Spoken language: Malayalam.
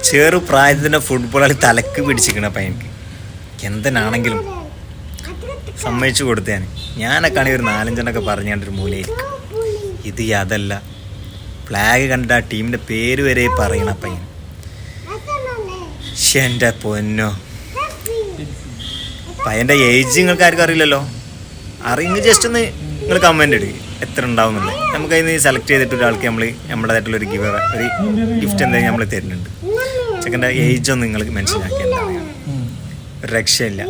ചെറു പ്രായത്തിൻ്റെ ഫുട്ബോൾ കളി തലക്ക് പിടിച്ചിരിക്കണം അപ്പം എനിക്ക് എന്തിനാണെങ്കിലും സമ്മതിച്ചു കൊടുത്തേ ഞാനൊക്കെ ആണെങ്കിൽ ഒരു 4-5 പറഞ്ഞാണ്ടൊരു മൂലയിരിക്കും. ഇത് അതല്ല, ഫ്ലാഗ് കണ്ട ടീമിൻ്റെ പേര് വരെ പറയണം അപ്പം ഞാൻ. പക്ഷെ എൻ്റെ പൊന്നോ, പയ്യൻ്റെ ഏജ് നിങ്ങൾക്ക് ആർക്കും അറിയില്ലല്ലോ. അറിയുമെങ്കിൽ ജസ്റ്റ് ഒന്ന് നിങ്ങൾ കമൻറ്റ് ഇടുക എത്ര ഉണ്ടാവുന്നുണ്ട്. നമുക്ക് അതിന് സെലക്ട് ചെയ്തിട്ട് ഒരാൾക്ക് നമ്മുടേതായിട്ടുള്ളൊരു ഒരു ഗിഫ്റ്റ് എന്തായാലും നമ്മൾ തരുന്നുണ്ട്. ചെക്കൻ്റെ ഏജ് ഒന്ന് നിങ്ങൾ മെൻഷൻ ആക്കി, എന്താണ് ഒരു രക്ഷയില്ല.